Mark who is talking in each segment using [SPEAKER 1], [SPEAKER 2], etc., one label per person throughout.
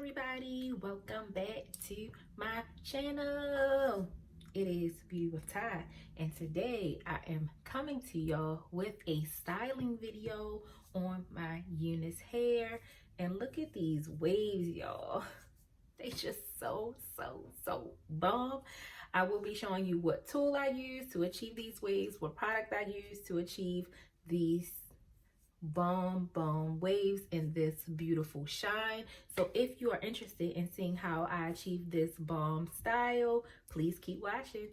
[SPEAKER 1] everybody, welcome back to my channel. It is Beauty with Ty, and today I am coming to y'all with a styling video on my Unice hair. And look at these waves, y'all. They just so bomb. I will be showing you what tool I use to achieve these waves, what product I use to achieve these bomb waves in this beautiful shine. So if you are interested in seeing how I achieve this bomb style, please keep watching.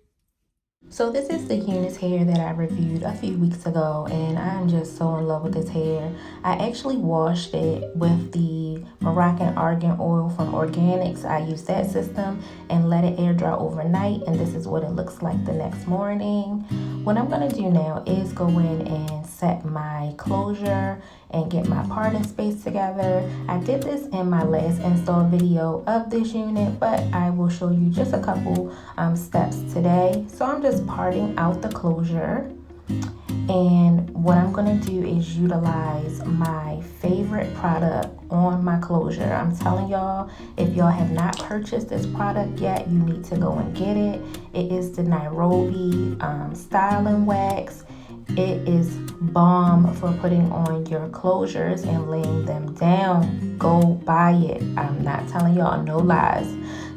[SPEAKER 1] So this is the Unice hair that I reviewed a few weeks ago, and I'm just so in love with this hair. I actually washed it with the Moroccan argan oil from Organics. I used that system and let it air dry overnight, and this is what it looks like the next morning. What I'm going to do now is go in and set my closure and get my parting space together. I did this in my last install video of this unit, but I will show you just a couple steps today. So I'm just parting out the closure, and what I'm going to do is utilize my favorite product on my closure. I'm telling y'all, if y'all have not purchased this product yet, you need to go and get it. It is the Nairobi styling wax. It is bomb for putting on your closures and laying them down. Go buy it. I'm not telling y'all no lies.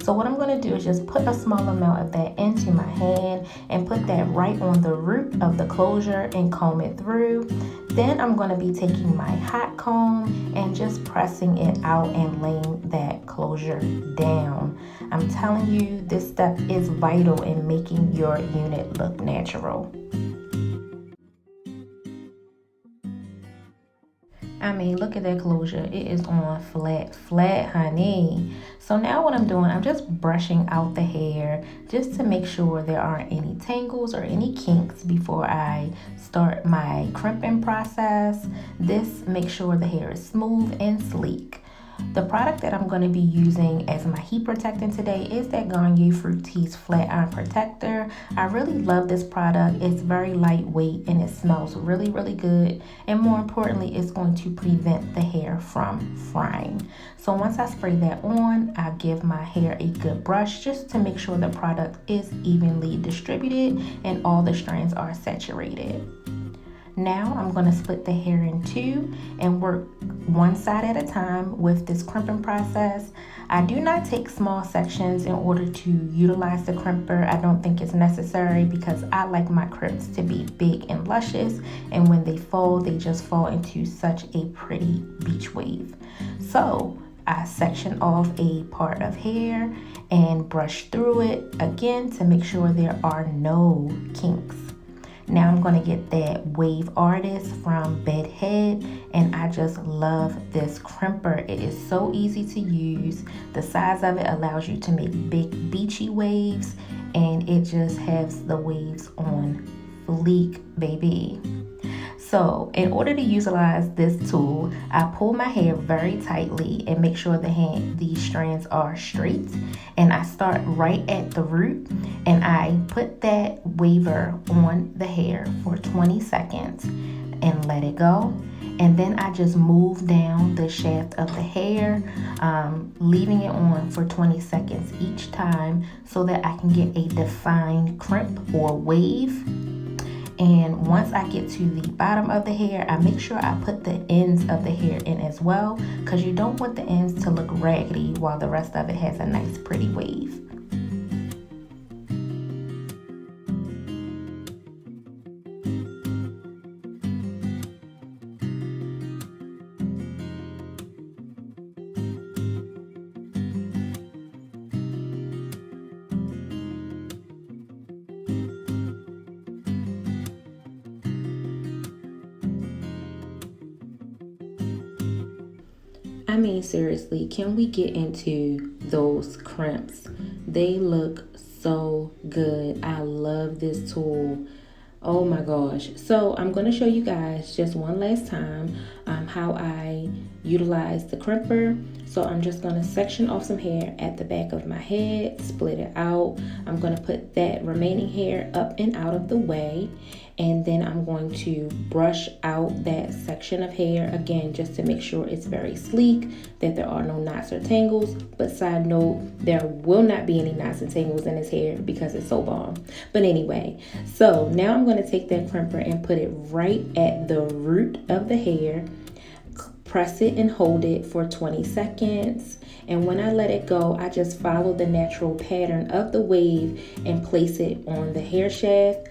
[SPEAKER 1] So what I'm going to do is just put a small amount of that into my hand and put that right on the root of the closure and comb it through. Then I'm going to be taking my hot comb and just pressing it out and laying that closure down. I'm telling you, this step is vital in making your unit look natural. I mean, look at that closure. It is on flat, honey. So now what I'm doing, I'm just brushing out the hair just to make sure there aren't any tangles or any kinks before I start my crimping process. This makes sure the hair is smooth and sleek. The product that I'm going to be using as my heat protectant today is that Garnier Fructis Flat Iron Protector. I really love this product. It's very lightweight and it smells really good. And more importantly, it's going to prevent the hair from frying. So once I spray that on, I give my hair a good brush just to make sure the product is evenly distributed and all the strands are saturated. Now I'm going to split the hair in two and work one side at a time with this crimping process. I do not take small sections in order to utilize the crimper. I don't think it's necessary because I like my crimps to be big and luscious, and when they fall, they just fall into such a pretty beach wave. So I section off a part of hair and brush through it again to make sure there are no kinks. Now I'm going to get that Wave Artist from Bedhead, and I just love this crimper. It is so easy to use. The size of it allows you to make big beachy waves, and it just has the waves on fleek, baby. So in order to utilize this tool, I pull my hair very tightly and make sure these strands are straight. And I start right at the root and I put that waver on the hair for 20 seconds and let it go. And then I just move down the shaft of the hair, leaving it on for 20 seconds each time so that I can get a defined crimp or wave. And once I get to the bottom of the hair, I make sure I put the ends of the hair in as well, because you don't want the ends to look raggedy while the rest of it has a nice pretty wave. I mean, seriously, can we get into those crimps? They look so good. I love this tool. Oh my gosh. So I'm going to show you guys just one last time how I utilize the crimper. So I'm just going to section off some hair at the back of my head, split it out. I'm going to put that remaining hair up and out of the way. And then I'm going to brush out that section of hair again, just to make sure it's very sleek, that there are no knots or tangles. But side note, there will not be any knots and tangles in this hair because it's so bomb. But anyway, so now I'm going to take that crimper and put it right at the root of the hair. Press it and hold it for 20 seconds. And when I let it go, I just follow the natural pattern of the wave and place it on the hair shaft.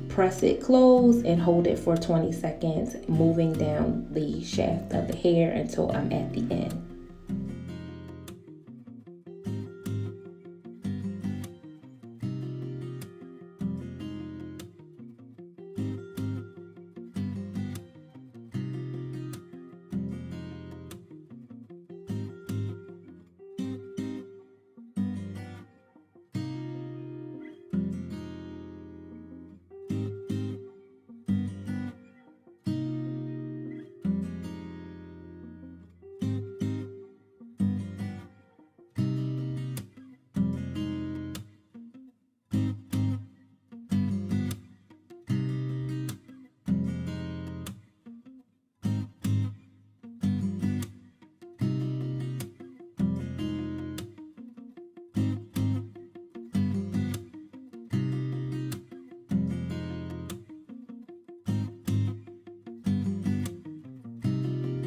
[SPEAKER 1] Press it close and hold it for 20 seconds, moving down the shaft of the hair until I'm at the end.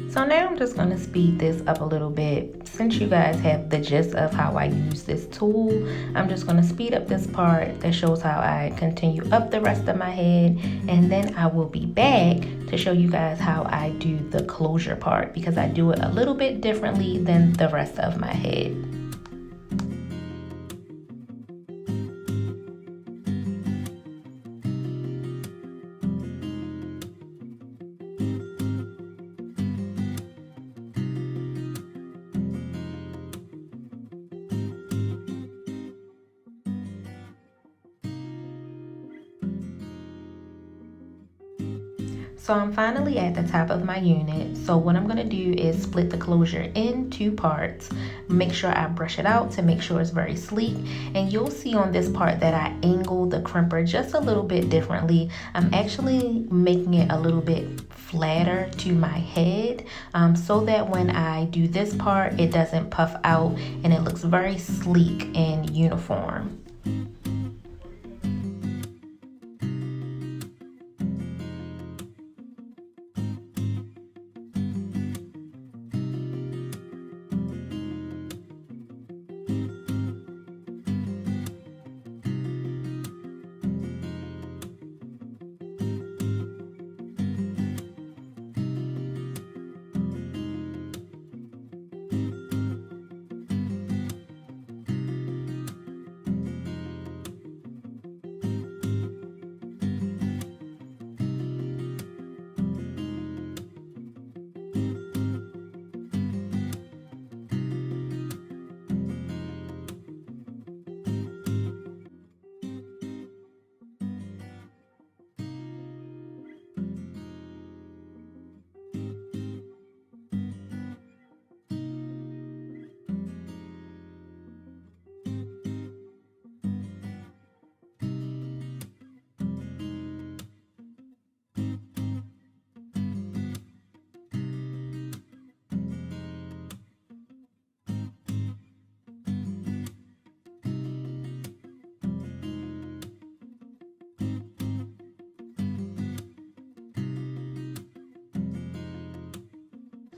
[SPEAKER 1] So now I'm just going to speed this up a little bit. Since you guys have the gist of how I use this tool, I'm just going to speed up this part that shows how I continue up the rest of my head. And then I will be back to show you guys how I do the closure part, because I do it a little bit differently than the rest of my head. So I'm finally at the top of my unit. So what I'm gonna do is split the closure in 2 parts. Make sure I brush it out to make sure it's very sleek. And you'll see on this part that I angle the crimper just a little bit differently. I'm actually making it a little bit flatter to my head, so that when I do this part, it doesn't puff out and it looks very sleek and uniform.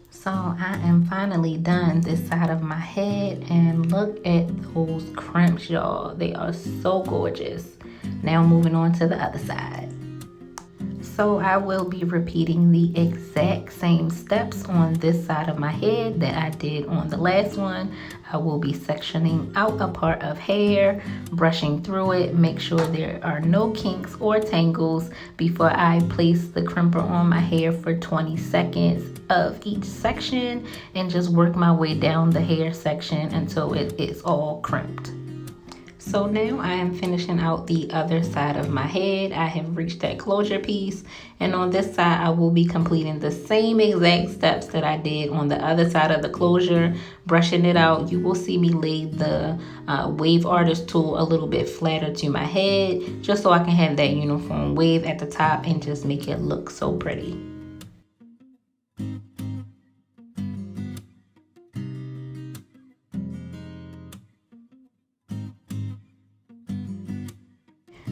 [SPEAKER 1] So I am finally done this side of my head, and look at those crimps, y'all. They are so gorgeous. Now moving on to the other side. So I will be repeating the exact same steps on this side of my head that I did on the last one. I will be sectioning out a part of hair, brushing through it, make sure there are no kinks or tangles before I place the crimper on my hair for 20 seconds of each section, and just work my way down the hair section until it is all crimped. So now I am finishing out the other side of my head. I have reached that closure piece, and on this side I will be completing the same exact steps that I did on the other side of the closure, brushing it out. You will see me lay the wave artist tool a little bit flatter to my head, just so I can have that uniform wave at the top and just make it look so pretty.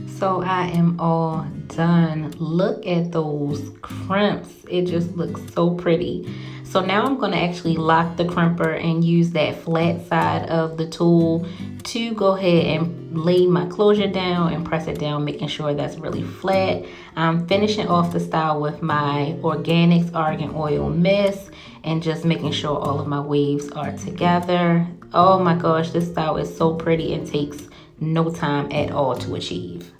[SPEAKER 1] So I am all done. Look at those crimps. It just looks so pretty. So now I'm going to actually lock the crimper and use that flat side of the tool to go ahead and lay my closure down and press it down, making sure that's really flat. I'm finishing off the style with my Organics Argan Oil Mist and just making sure all of my waves are together. Oh my gosh, this style is so pretty and takes no time at all to achieve.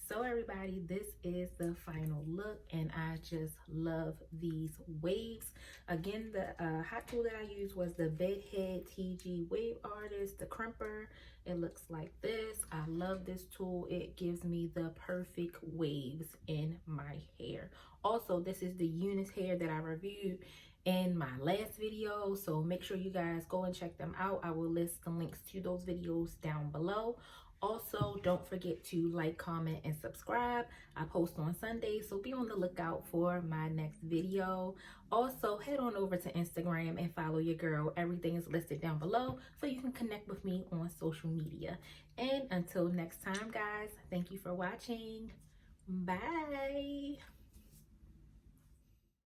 [SPEAKER 1] So everybody, this is the final look and I just love these waves. Again, the hot tool that I used was the Bedhead Tigi Wave Artist, the crimper. It looks like this. I love this tool. It gives me the perfect waves in my hair. Also, this is the Unice hair that I reviewed in my last video, so make sure you guys go and check them out. I will list the links to those videos down below. Also, don't forget to like, comment, and subscribe. I post on Sundays, so be on the lookout for my next video. Also, head on over to Instagram and follow your girl. Everything is listed down below, so you can connect with me on social media. And until next time, guys, thank you for watching. Bye.